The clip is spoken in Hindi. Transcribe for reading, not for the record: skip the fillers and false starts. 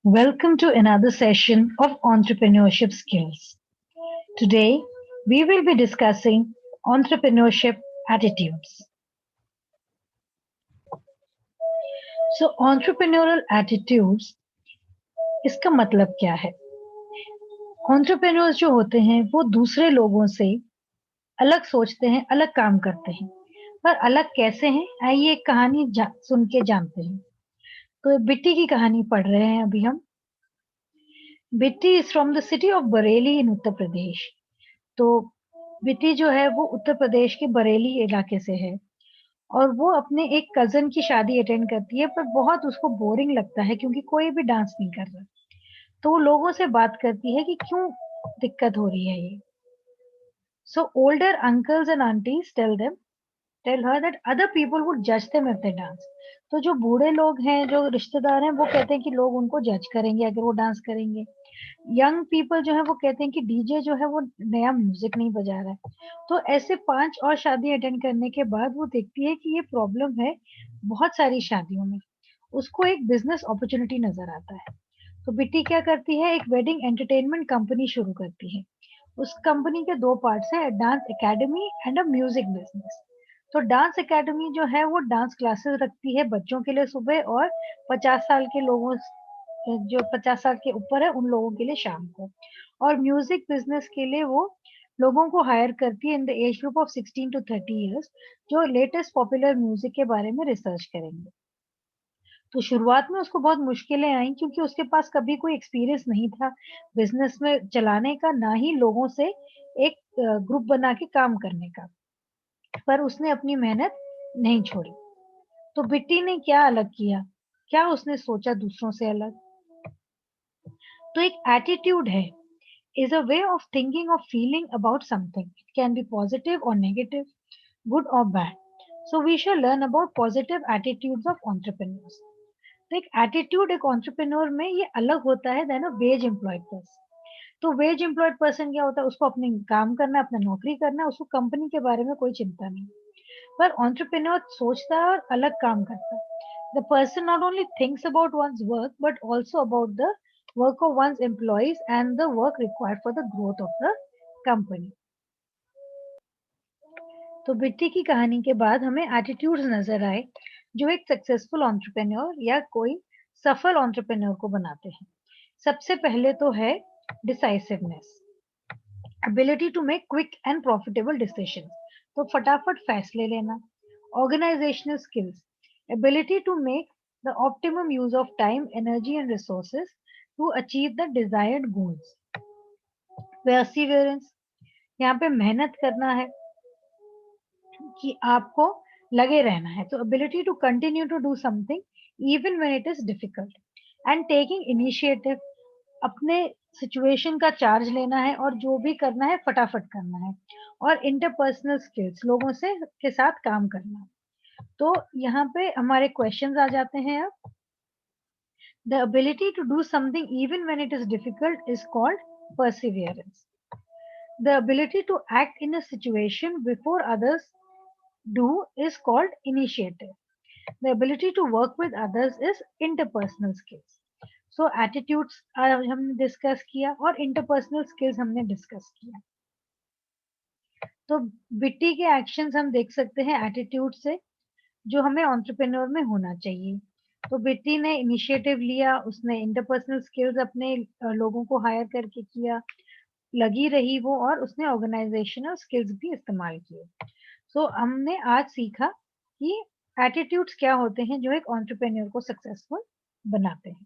Welcome to another session of entrepreneurship skills. Today, we will be discussing entrepreneurship attitudes. So, entrepreneurial attitudes इसका मतलब क्या है? Entrepreneurs जो होते हैं वो दूसरे लोगों से अलग सोचते हैं, अलग काम करते हैं। पर अलग कैसे हैं? आइए एक कहानी सुन के जानते हैं। तो बिट्टी की कहानी पढ़ रहे हैं अभी हम। Bitti is from the city of Bareilly in Uttar Pradesh. तो बिट्टी जो है वो उत्तर प्रदेश के बरेली इलाके से है और वो अपने एक कजन की शादी अटेंड करती है, पर बहुत उसको बोरिंग लगता है क्योंकि कोई भी डांस नहीं कर रहा। तो वो लोगों से बात करती है कि क्यों दिक्कत हो रही है ये। So older uncles and aunties tell her that other people would जज देम इफ दे डांस। तो जो बूढ़े लोग हैं, जो रिश्तेदार हैं, वो कहते हैं कि लोग उनको जज करेंगे अगर वो डांस करेंगे। यंग पीपल जो है वो कहते हैं कि डीजे जो है वो नया म्यूजिक नहीं बजा रहा है। तो ऐसे 5 और शादी अटेंड करने के बाद वो देखती है कि ये प्रॉब्लम है बहुत सारी शादियों में। उसको एक बिजनेस अपॉर्चुनिटी नजर आता है। तो बिट्टी क्या करती है, एक वेडिंग एंटरटेनमेंट कंपनी शुरू करती है। उस कंपनी के 2 पार्ट्स हैं, dance academy and a music business. तो डांस एकेडमी जो है वो डांस क्लासेस रखती है बच्चों के लिए सुबह, और 50 साल के लोगों जो 50 साल के ऊपर है उन लोगों के लिए शाम को। और म्यूजिक बिजनेस के लिए वो लोगों को हायर करती है in the age group of 16 to 30 years, जो लेटेस्ट पॉपुलर म्यूजिक के बारे में रिसर्च करेंगे। तो शुरुआत में उसको बहुत मुश्किलें आई क्योंकि उसके पास कभी कोई एक्सपीरियंस नहीं था बिजनेस में चलाने का, ना ही लोगों से एक ग्रुप बना के काम करने का। पर उसने अपनी मेहनत नहीं छोड़ी। तो बिट्टी ने क्या अलग किया, क्या उसने सोचा दूसरों से अलग? तो एक एटीट्यूड है, is a way of thinking or feeling about something. It can be positive or negative, good or bad. So we shall learn about positive attitudes of entrepreneurs. तो एक एटीट्यूड एक entrepreneur में ये अलग होता है देन अ वेज एम्प्लॉयड पर्सन। तो वेज एम्प्लॉयड पर्सन क्या होता है, उसको अपने काम करना है, अपना नौकरी करना है, उसको कंपनी के बारे में कोई चिंता नहीं। पर entrepreneur सोचता है और अलग काम करता है। The person not only thinks about one's work but also about the work of one's employees and the work required for the growth of the company. तो बिट्टी की कहानी के बाद हमें एटीट्यूड्स नजर आए जो एक सक्सेसफुल एंटरप्रेन्योर या कोई सफल एंटरप्रेन्योर को बनाते हैं। सबसे पहले तो है decisiveness, ability to make quick and profitable decisions. तो फटाफट फैसले लेना। Organisational skills, ability to make the optimum use of time, energy and resources to achieve the desired goals. Perseverance, यहाँ पे मेहनत करना है कि आपको लगे रहना है। तो ability to continue to do something even when it is difficult. And taking initiative, अपने सिचुएशन का चार्ज लेना है और जो भी करना है फटाफट करना है। और इंटरपर्सनल स्किल्स, लोगों से के साथ काम करना। तो यहाँ पे हमारे क्वेश्चंस आ जाते हैं अब। The ability to do something even when it is difficult is called perseverance. The ability to act in a situation before others do is called initiative. The ability to work with others is interpersonal skills. So attitudes हमने डिस्कस किया और interpersonal skills हमने डिस्कस किया। तो बिट्टी के एक्शंस हम देख सकते हैं एटीट्यूड से, जो हमें एंटरप्रेन्योर में होना चाहिए। तो बिट्टी ने इनिशिएटिव लिया, उसने इंटरपर्सनल स्किल्स अपने लोगों को हायर करके किया, लगी रही वो, और उसने ऑर्गेनाइजेशनल स्किल्स भी इस्तेमाल किए। सो हमने आज सीखा कि एटीट्यूड्स क्या होते हैं जो एक एंटरप्रेन्योर को सक्सेसफुल बनाते हैं।